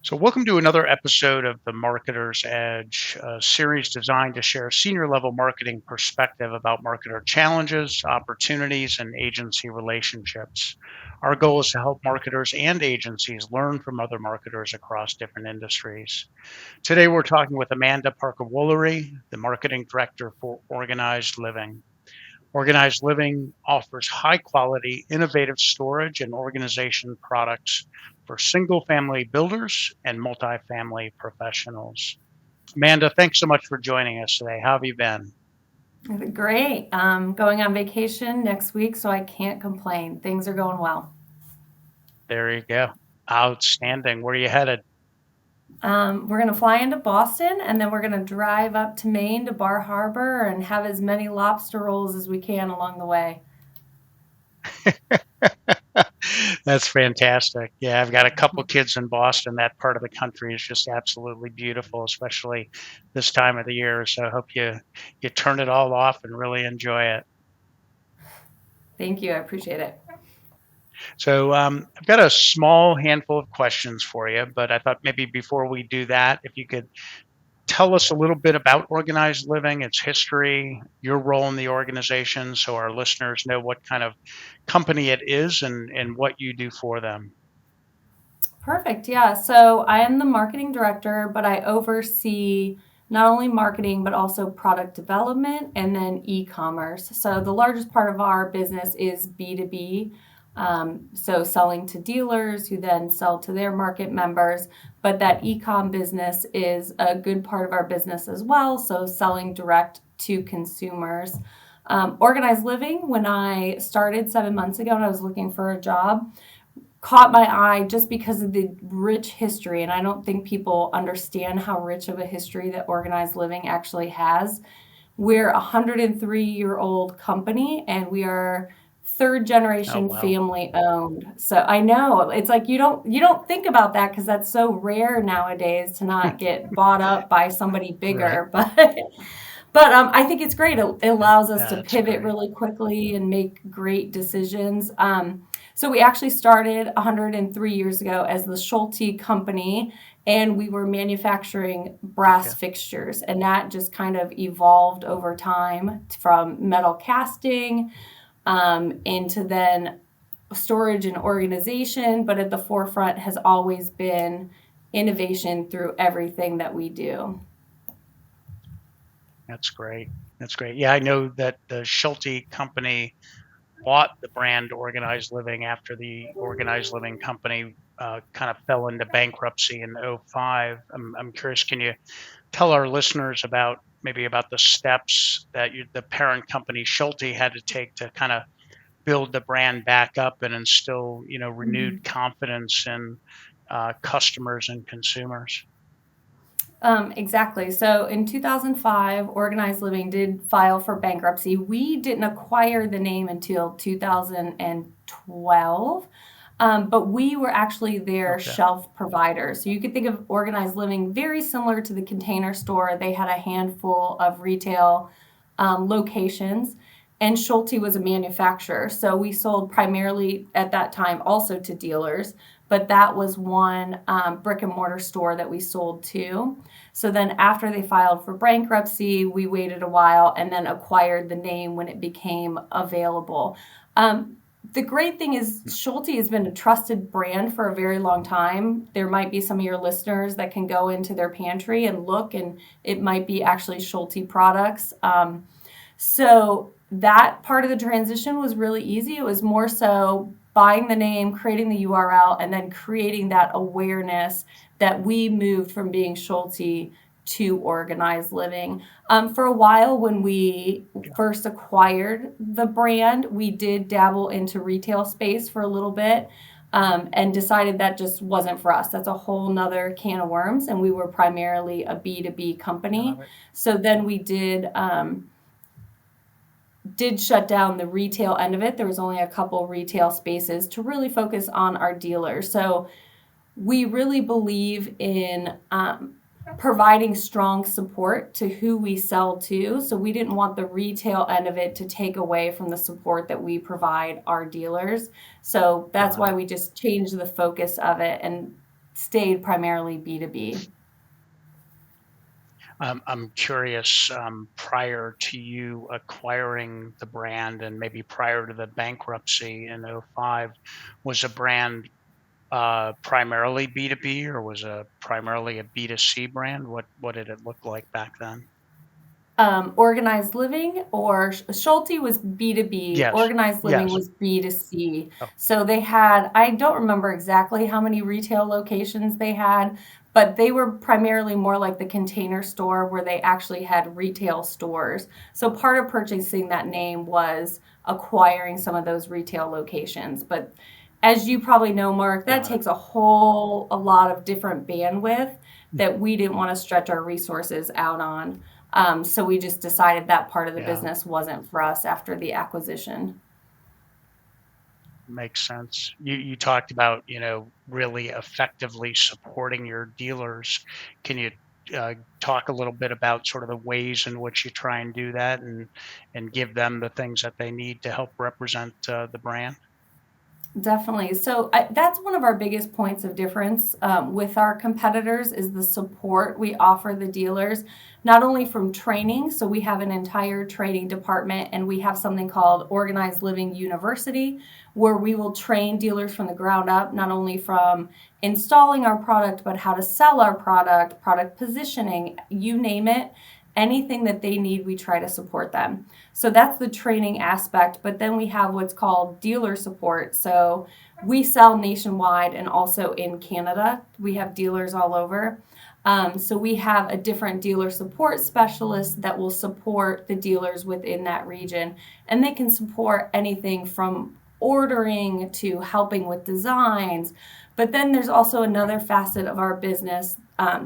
So, welcome to another episode of The Marketer's Edge, a series designed to share senior level marketing perspective about marketer challenges, opportunities, and agency relationships. Our goal is to help marketers and agencies learn from other marketers across different industries. Today, we're talking with Amanda Parker-Wolery, the marketing director for Organized Living. Organized Living offers high quality, innovative storage and organization products for single family builders and multifamily professionals. Amanda, thanks so much for joining us today. How have you been? Great. Going on vacation next week, so I can't complain. Things are going well. There you go. Outstanding. Where are you headed? We're going to fly into Boston and then we're going to drive up to Maine to Bar Harbor and have as many lobster rolls as we can along the way. That's fantastic. Yeah, I've got a couple kids in Boston. That part of the country is just absolutely beautiful, especially this time of the year. So I hope you turn it all off and really enjoy it. Thank you. I appreciate it. So I've got a small handful of questions for you, but I thought maybe before we do that, if you could tell us a little bit about organized living, its history, your role in the organization, so our listeners know what kind of company it is and what you do for them. Perfect. Yeah. So I am the marketing director, but I oversee not only marketing, but also product development and then e commerce. So the largest part of our business is B2B. So selling to dealers who then sell to their market members. But that e-com business is a good part of our business as well. So selling direct to consumers. Organized living, when I started 7 months ago and I was looking for a job, caught my eye just because of the rich history. And I don't think people understand how rich of a history that organized living actually has. We're a 103-year-old company and we are third Oh, generation wow. family owned. So I know it's like you don't think about that because that's so rare nowadays to not get bought up by somebody Right. bigger. But I think it's great. It allows us to That's pivot great. really quickly and make great decisions. So we actually started 103 years ago as the Schulte Company, and we were manufacturing brass Okay. fixtures, and that just kind of evolved over time from metal casting into then storage and organization. But at the forefront has always been innovation through everything that we do. That's great. That's great. Yeah, I know that the Schulte company bought the brand Organized Living after the Organized Living company kind of fell into bankruptcy in '05. I'm curious, can you tell our listeners about maybe about the steps that the parent company Schulte had to take to kind of build the brand back up and instill, renewed confidence in customers and consumers? Exactly. So in 2005, Organized Living did file for bankruptcy. We didn't acquire the name until 2012, but we were actually their Okay. shelf provider. So you could think of Organized Living very similar to the Container Store. They had a handful of retail locations, and Schulte was a manufacturer. So we sold primarily at that time also to dealers, but that was one brick and mortar store that we sold to. So then after they filed for bankruptcy, we waited a while and then acquired the name when it became available. The great thing is Schulte has been a trusted brand for a very long time. There might be some of your listeners that can go into their pantry and look, and it might be actually Schulte products. So that part of the transition was really easy. It was more so buying the name, creating the URL, and then creating that awareness that we moved from being Schulte to Organized Living. For a while, when we first acquired the brand, we did dabble into retail space for a little bit. And decided that just wasn't for us. That's a whole nother can of worms. And we were primarily a B2B company. Got it. So then we did shut down the retail end of it. There was only a couple retail spaces to really focus on our dealers. So we really believe in providing strong support to who we sell to. So we didn't want the retail end of it to take away from the support that we provide our dealers. So that's Got why it. we just changed the focus of it and stayed primarily B2B. I'm curious, prior to you acquiring the brand and maybe prior to the bankruptcy in '05, was the brand primarily B2B or was a primarily a B2C brand? What did it look like back then? Organized living or Schulte was B2B, Yes. organized living Yes. was B2C. Oh, So they had, I don't remember exactly how many retail locations they had, but they were primarily more like the Container Store where they actually had retail stores. So part of purchasing that name was acquiring some of those retail locations. But as you probably know, Mark, that got it. takes a lot of different bandwidth that we didn't want to stretch our resources out on. So we just decided that part of the Yeah. business wasn't for us after the acquisition. Makes sense. You talked about, really effectively supporting your dealers. Can you talk a little bit about sort of the ways in which you try and do that and give them the things that they need to help represent the brand? Definitely. So that's one of our biggest points of difference with our competitors is the support we offer the dealers, not only from training. So we have an entire training department, and we have something called Organized Living University, where we will train dealers from the ground up, not only from installing our product, but how to sell our product, product positioning, you name it. Anything that they need, we try to support them. So that's the training aspect. But then we have what's called dealer support. So we sell nationwide and also in Canada. We have dealers all over. So we have a different dealer support specialist that will support the dealers within that region. And they can support anything from ordering to helping with designs. But then there's also another facet of our business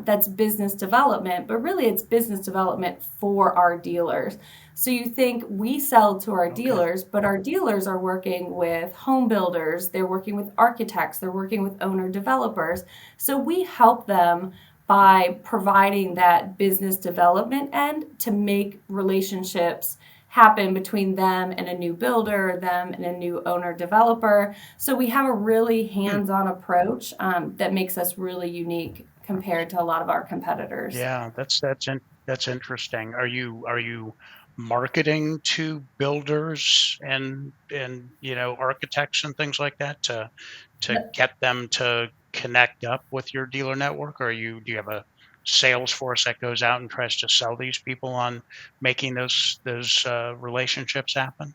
that's business development, but really it's business development for our dealers. So you think we sell to our Okay. dealers, but our dealers are working with home builders, they're working with architects, they're working with owner developers. So we help them by providing that business development end to make relationships happen between them and a new builder, them and a new owner developer. So we have a really Hmm. hands-on approach that makes us really unique compared to a lot of our competitors. Yeah, that's interesting. Are you marketing to builders and architects and things like that to get them to connect up with your dealer network? Or do you have a sales force that goes out and tries to sell these people on making those relationships happen?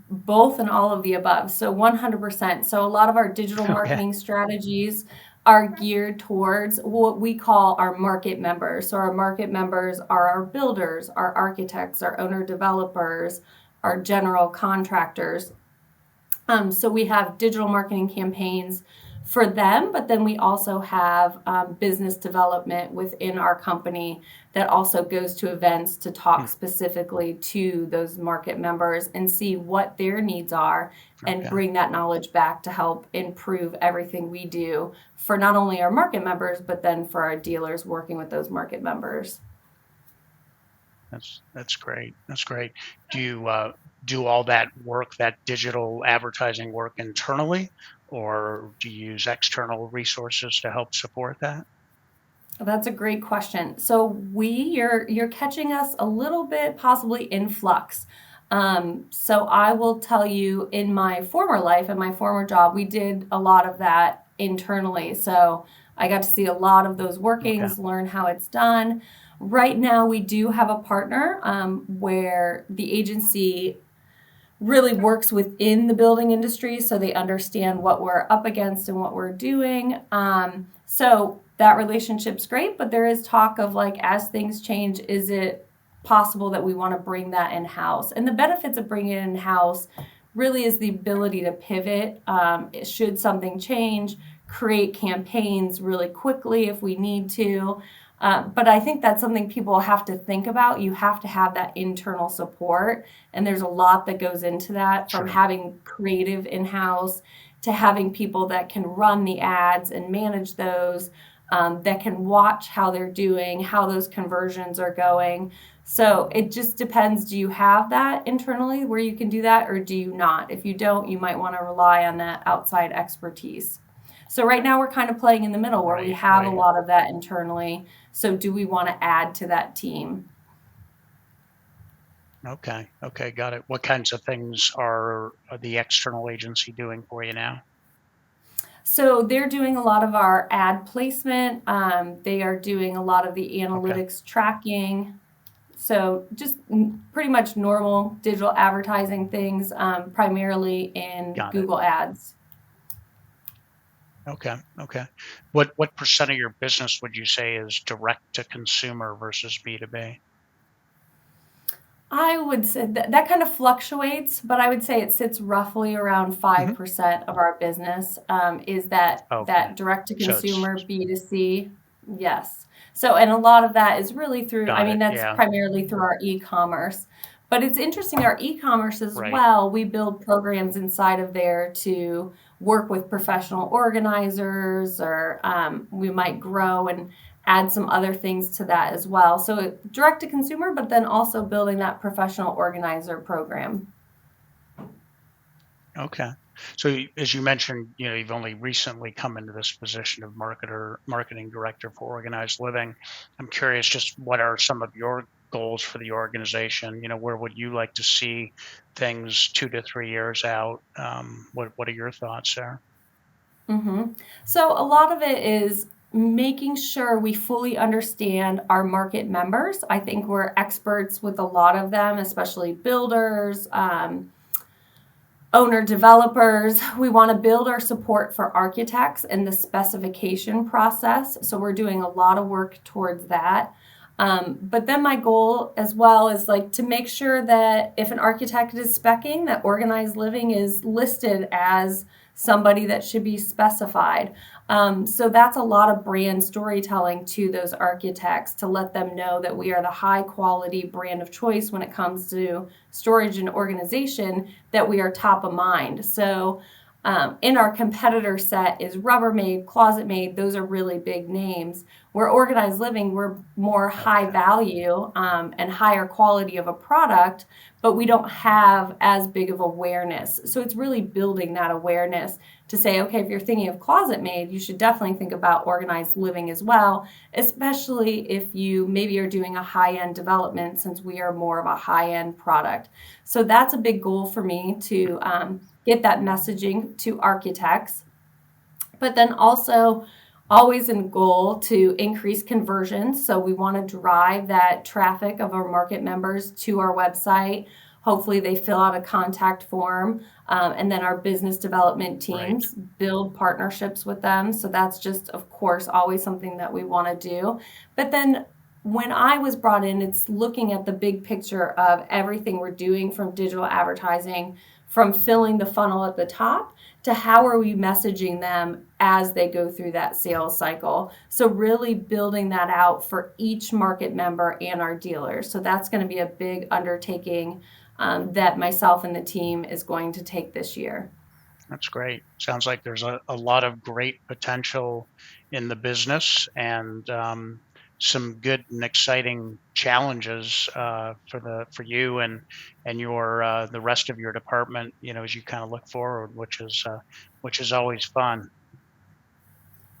Both and all of the above. So 100%. So a lot of our digital Okay. marketing strategies are geared towards what we call our market members. So our market members are our builders, our architects, our owner developers, our general contractors. So we have digital marketing campaigns for them, but then we also have business development within our company that also goes to events to talk Hmm. specifically to those market members and see what their needs are and Okay. bring that knowledge back to help improve everything we do for not only our market members, but then for our dealers working with those market members. That's great. That's great. Do you do all that work, that digital advertising work internally, or do you use external resources to help support that? That's a great question. So you're catching us a little bit possibly in flux. So I will tell you in my former life, in my former job, we did a lot of that internally. So I got to see a lot of those Okay. workings, learn how it's done. Right now, we do have a partner where the agency really works within the building industry so they understand what we're up against and what we're doing. So that relationship's great, but there is talk of like as things change, is it possible that we want to bring that in house? And the benefits of bringing it in house really is the ability to pivot. Should something change, create campaigns really quickly if we need to. But I think that's something people have to think about. You have to have that internal support, and there's a lot that goes into that from Sure. having creative in house to having people that can run the ads and manage those, that can watch how they're doing, how those conversions are going. So it just depends. Do you have that internally where you can do that, or do you not? If you don't, you might want to rely on that outside expertise. So right now we're kind of playing in the middle where we Right, have a right. lot of that internally. So do we want to add to that team? Okay, okay, got it. What kinds of things are the external agency doing for you now? So they're doing a lot of our ad placement. They are doing a lot of the Okay, analytics tracking. So just pretty much normal digital advertising things, primarily in got it. Google Ads. Okay, okay. What percent of your business would you say is direct to consumer versus B2B? I would say that kind of fluctuates, but I would say it sits roughly around Hmm. 5% of our business, is Okay, that direct to so it's consumer B2C. Yes. So, and a lot of that is really through, I got mean, it. that's Yeah, primarily through our e-commerce. But it's interesting, our e-commerce as right. well, we build programs inside of there to work with professional organizers, or we might grow and add some other things to that as well. So direct to consumer, but then also building that professional organizer program. Okay. So as you mentioned, you've only recently come into this position of marketing director for organized living. I'm curious, just what are some of your goals for the organization? Where would you like to see things 2 to 3 years out? What are your thoughts there? hmm So a lot of it is making sure we fully understand our market members. I think we're experts with a lot of them, especially builders, owner developers. We want to build our support for architects and the specification process. So we're doing a lot of work towards that. But then my goal as well is like to make sure that if an architect is speccing, that organized living is listed as somebody that should be specified. So that's a lot of brand storytelling to those architects to let them know that we are the high quality brand of choice when it comes to storage and organization, that we are top of mind. So in our competitor set is Rubbermaid, Closet Made. Those are really big names. We're organized living. We're more high Okay. value and higher quality of a product, but we don't have as big of awareness. So it's really building that awareness to say, okay, if you're thinking of Closet Made, you should definitely think about organized living as well, especially if you maybe are doing a high end development, since we are more of a high end product. So that's a big goal for me to get that messaging to architects, but then also always in goal to increase conversions. So we want to drive that traffic of our market members to our website. Hopefully they fill out a contact form, and then our business development Right. teams build partnerships with them. So that's just, of course, always something that we want to do. But then when I was brought in, it's looking at the big picture of everything we're doing, from digital advertising, from filling the funnel at the top, to how are we messaging them as they go through that sales cycle. So really building that out for each market member and our dealers. So that's going to be a big undertaking that myself and the team is going to take this year. That's great. Sounds like there's a lot of great potential in the business and some good and exciting challenges for you and your the rest of your department. As you kind of look forward, which is always fun.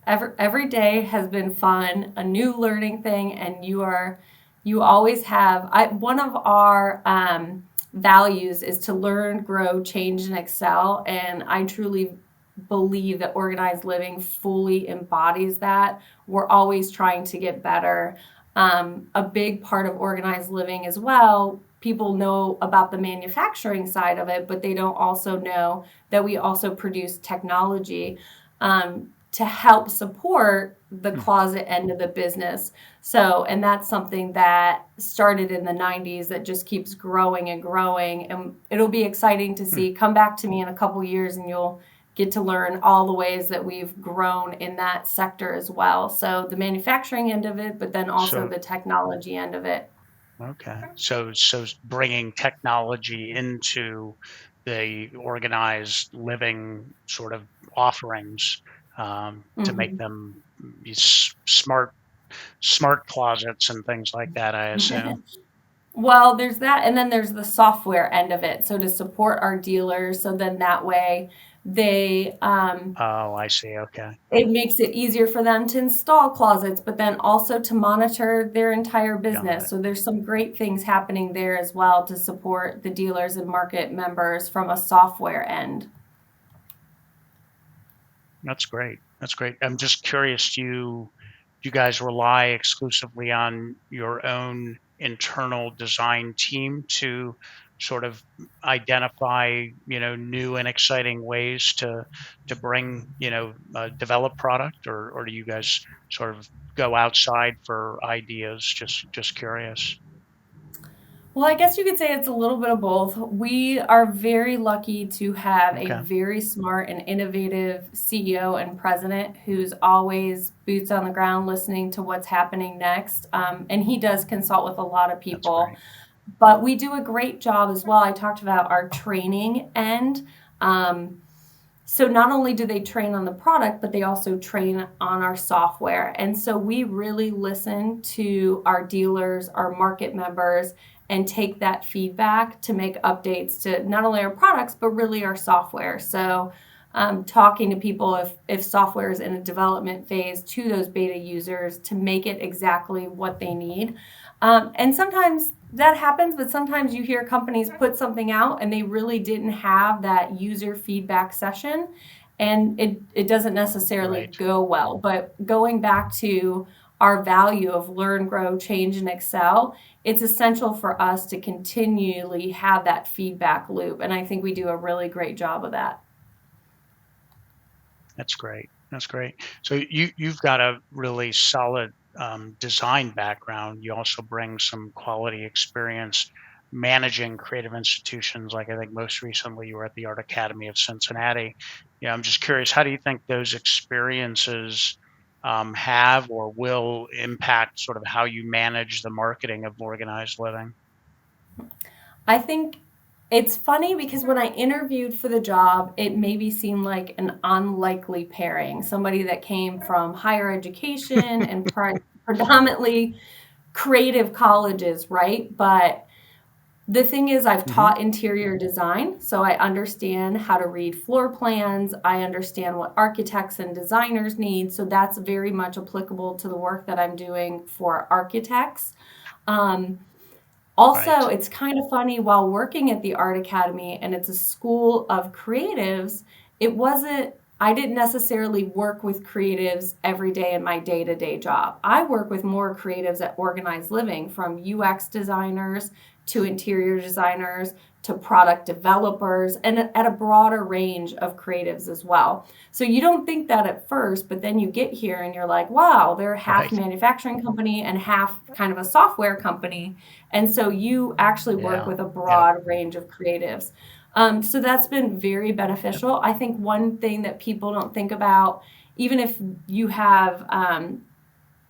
Every day has been fun, a new learning thing, and you always have. One of our values is to learn, grow, change, and excel, and I truly believe that organized living fully embodies that. We're always trying to get better. A big part of organized living as well, people know about the manufacturing side of it, but they don't also know that we also produce technology to help support the Hmm. closet end of the business. So, and that's something that started in the 90s that just keeps growing and growing. And it'll be exciting to Hmm. see. Come back to me in a couple years and you'll get to learn all the ways that we've grown in that sector as well. So, the manufacturing end of it, but then also So the technology end of it. okay, so bringing technology into the organized living sort of offerings to make Mhm. them smart closets and things like that, I assume. Well, there's that, and then there's the software end of it. So to support our dealers, so then that way They Oh, I see. Okay. it makes it easier for them to install closets, but then also to monitor their entire Got business. it. So there's some great things happening there as well to support the dealers and market members from a software end. That's great. That's great. I'm just curious, do you guys rely exclusively on your own internal design team to sort of identify, new and exciting ways to bring, develop product, or do you guys sort of go outside for ideas? Just curious. Well, I guess you could say it's a little bit of both. We are very lucky to have a Okay. very smart and innovative CEO and president who's always boots on the ground listening to what's happening next. And he does consult with a lot of That's people. great. But we do a great job as well. I talked about our training end. Um, so not only do they train on the product, but they also train on our software. And so we really listen to our dealers, our market members, and take that feedback to make updates to not only our products, but really our software. So talking to people if software is in a development phase to those beta users to make it exactly what they need. And sometimes that happens, but sometimes you hear companies put something out and they really didn't have that user feedback session, and it doesn't necessarily Right. go well. But going back to our value of learn, grow, change, and excel, it's essential for us to continually have that feedback loop. And I think we do a really great job of that. That's great. That's great. So you've got a really solid design background. You also bring some quality experience managing creative institutions. Like I think most recently you were at the Art Academy of Cincinnati. I'm just curious, how do you think those experiences have or will impact sort of how you manage the marketing of organized living? I think it's funny because when I interviewed for the job, it maybe seemed like an unlikely pairing. Somebody that came from higher education and predominantly creative colleges, right? But the thing is, I've Hmm. taught interior design, so I understand how to read floor plans. I understand what architects and designers need. So that's very much applicable to the work that I'm doing for architects. Um, Right. Also, it's kind of funny while working at the Art Academy and it's a school of creatives, I didn't necessarily work with creatives every day in my day to day job. I work with more creatives at Organized Living, from UX designers to interior designers to product developers, and at a broader range of creatives as well. So you don't think that at first, but then you get here and you're like, wow, they're half Right. manufacturing company and half kind of a software company. And so you actually work Yeah. with a Yep. broad range of creatives. So that's been very Yep. beneficial. I think one thing that people don't think about, even if you have,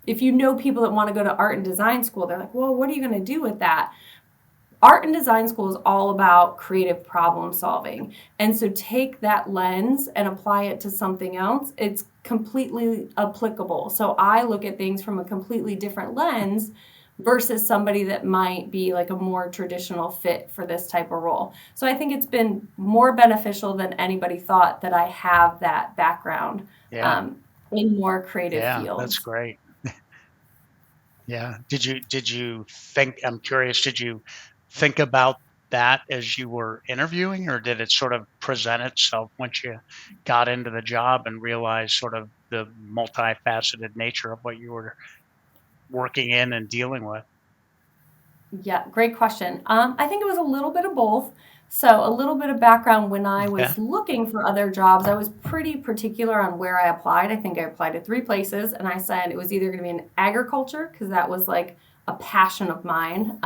if you know people that want to go to art and design school, they're like, well, what are you going to do with that? Art and design school is all about creative problem solving. And so take that lens and apply it to something else. It's completely applicable. So I look at things from a completely different lens versus somebody that might be like a more traditional fit for this type of role. So I think it's been more beneficial than anybody thought that I have that background Yeah. um, in more creative Yeah. That's fields. great. Yeah. Did you think, I'm curious, did you think about that as you were interviewing, or did it sort of present itself once you got into the job and realized sort of the multifaceted nature of what you were working in and dealing with? Yeah, great question. I think it was a little bit of both. So, a little bit of background when I Yeah. was looking for other jobs, I was pretty particular on where I applied. I think I applied to three places, and I said it was either going to be in agriculture, because that was like a passion of mine,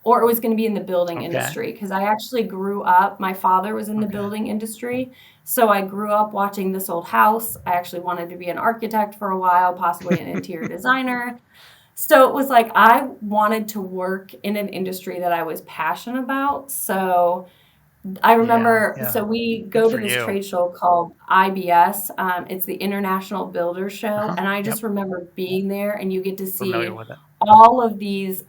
or it was going to be in the building Okay. industry, because I actually grew up, my father was in the Okay. building industry. So, I grew up watching This Old House. I actually wanted to be an architect for a while, possibly an interior designer. So it was like I wanted to work in an industry that I was passionate about. So I Yeah. remember, Yeah. so we Good go to for this you. trade show called IBS. It's the International Builder Show. Uh-huh. And I Yep. just remember being there, and you get to Familiar see with it. all of these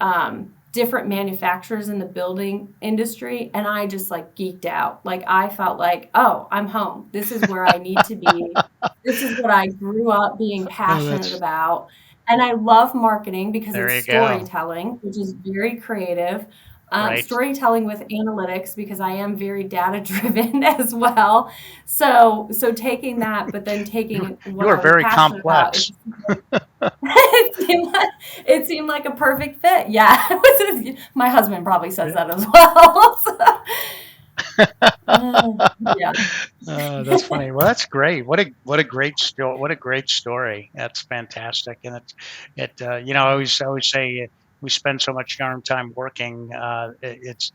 different manufacturers in the building industry, and I just like geeked out. Like I felt like, oh, I'm home. This is where I need to be. This is what I grew up being Oh, passionate that's about. And I love marketing because there it's you go. storytelling, which is very creative. Right. Storytelling with analytics because I am very data driven as well. So taking that, but then You taking what you are I was very passionate about, complex. it seemed like a perfect fit. Yeah, my husband probably says Yeah. that as well. Yeah. That's funny. Well, that's great. What a great story. What a great story. That's fantastic. And I always say we spend so much darn time working. It's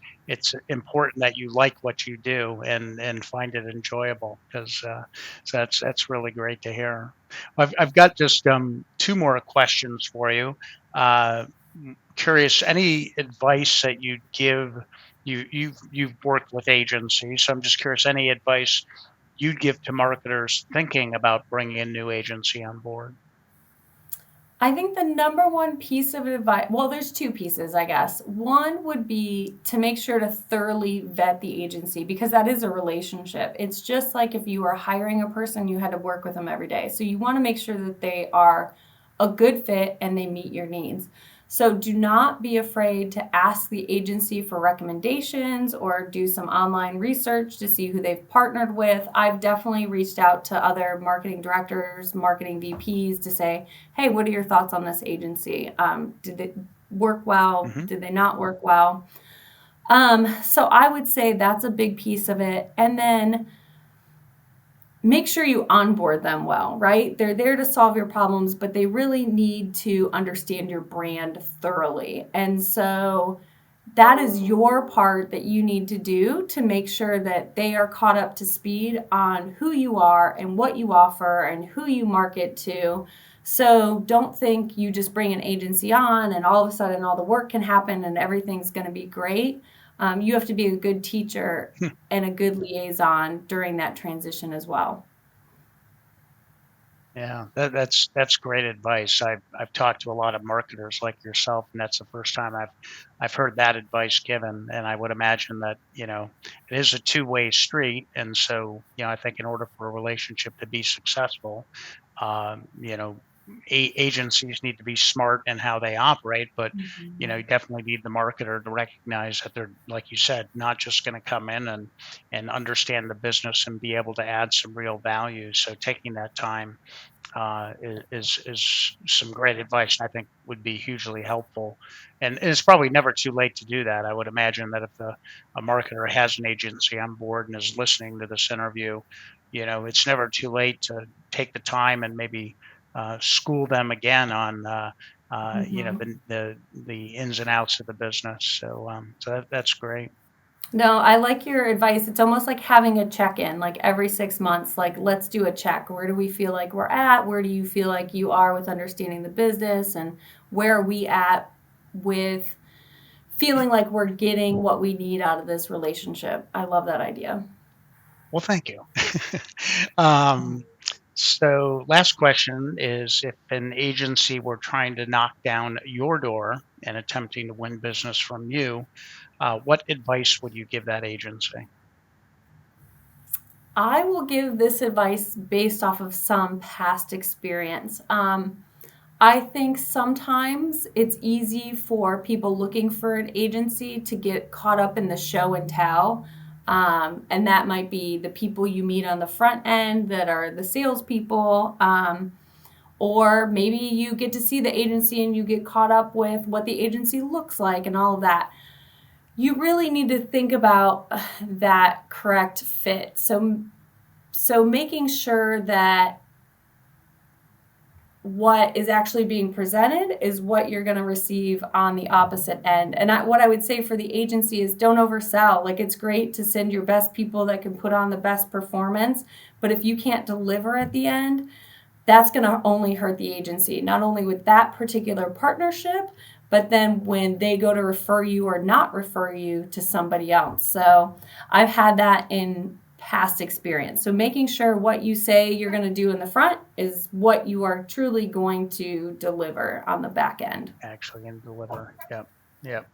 important that you like what you do and find it enjoyable because so that's really great to hear. I've got just two more questions for you. Uh, Curious, any advice that you'd give you've worked with agencies, so I'm just curious, any advice you'd give to marketers thinking about bringing a new agency on board? I think the number one piece of advice, well, there's two pieces, I guess. One would be to make sure to thoroughly vet the agency because that is a relationship. It's just like if you were hiring a person, you had to work with them every day. So you want to make sure that they are a good fit and they meet your needs. So do not be afraid to ask the agency for recommendations or do some online research to see who they've partnered with. I've definitely reached out to other marketing directors, marketing VPs to say, hey, what are your thoughts on this agency? Did it work well? Hmm. Did they not work well? So I would say that's a big piece of it. And then make sure you onboard them well, right? They're there to solve your problems, but they really need to understand your brand thoroughly. And so that is your part that you need to do to make sure that they are caught up to speed on who you are and what you offer and who you market to. So don't think you just bring an agency on and all of a sudden all the work can happen and everything's going to be great. You have to be a good teacher and a good liaison during that transition as well. Yeah, that's great advice. I've talked to a lot of marketers like yourself, and that's the first time I've heard that advice given. And I would imagine that it is a two-way street, and so I think in order for a relationship to be successful, um, you know, agencies need to be smart in how they operate, but you Mhm. definitely need the marketer to recognize that they're, like you said, not just going to come in and understand the business and be able to add some real value. So taking that time is some great advice, and I think would be hugely helpful. And it's probably never too late to do that. I would imagine that if a marketer has an agency on board and is listening to this interview, it's never too late to take the time and maybe school them again on Mhm. the ins and outs of the business. So that's great. No, I like your advice. It's almost like having a check-in, like every 6 months, like let's do a check. Where do we feel like we're at? Where do you feel like you are with understanding the business? And where are we at with feeling like we're getting what we need out of this relationship? I love that idea. Well, thank you. um, So, last question is, if an agency were trying to knock down your door and attempting to win business from you, what advice would you give that agency? I will give this advice based off of some past experience. I think sometimes it's easy for people looking for an agency to get caught up in the show and tell. And that might be the people you meet on the front end that are the salespeople. Or maybe you get to see the agency and you get caught up with what the agency looks like and all of that. You really need to think about that correct fit. So making sure that what is actually being presented is what you're going to receive on the opposite end. And what I would say for the agency is don't oversell. Like it's great to send your best people that can put on the best performance, but if you can't deliver at the end, that's going to only hurt the agency, not only with that particular partnership, but then when they go to refer you or not refer you to somebody else. So I've had that in past experience. So making sure what you say you're going to do in the front is what you are truly going to deliver on the back end. Actually, and deliver. Yep. Yep.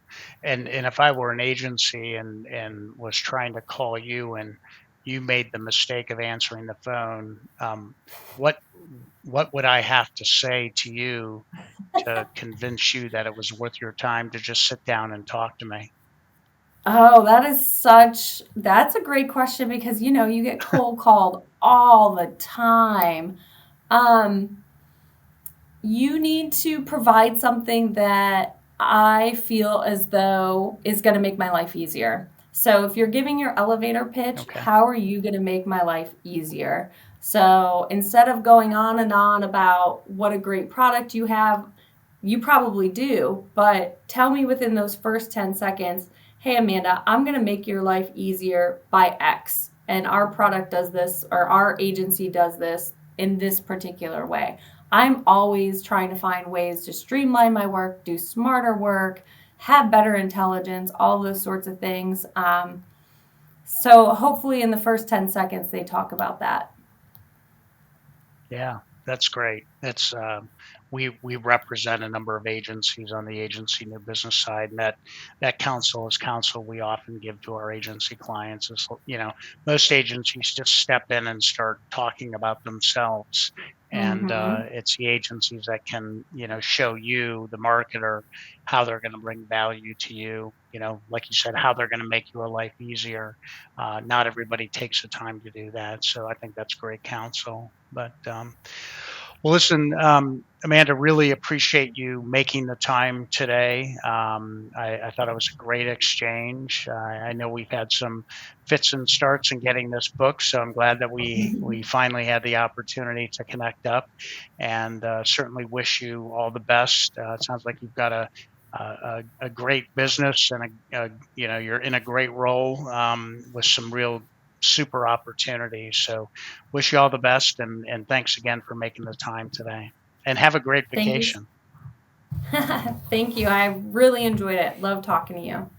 And if I were an agency and was trying to call you and you made the mistake of answering the phone, what what would I have to say to you to convince you that it was worth your time to just sit down and talk to me? Oh, that's a great question because you get cold called all the time. Um, you need to provide something that I feel as though is going to make my life easier. So if you're giving your elevator pitch, Okay. how are you going to make my life easier? So instead of going on and on about what a great product you have, you probably do, but tell me within those first 10 seconds, hey, Amanda, I'm going to make your life easier by X. And our product does this, or our agency does this in this particular way. I'm always trying to find ways to streamline my work, do smarter work, have better intelligence, all those sorts of things. So hopefully, in the first 10 seconds, they talk about that. Yeah, that's great. It's we represent a number of agencies on the agency new business side, and that counsel is counsel we often give to our agency clients. Is most agencies just step in and start talking about themselves, and Mm-hmm. it's the agencies that can show you the marketer how they're going to bring value to you. Like you said, how they're going to make your life easier. Not everybody takes the time to do that, so I think that's great counsel. But well, listen, Amanda, really appreciate you making the time today. I thought it was a great exchange. I know we've had some fits and starts in getting this book, so I'm glad that we finally had the opportunity to connect up, and certainly wish you all the best. It sounds like you've got a great business and you're in a great role with some real super opportunities. So wish you all the best and thanks again for making the time today. And have a great Thank you. vacation. Thank you. I really enjoyed it. Love talking to you.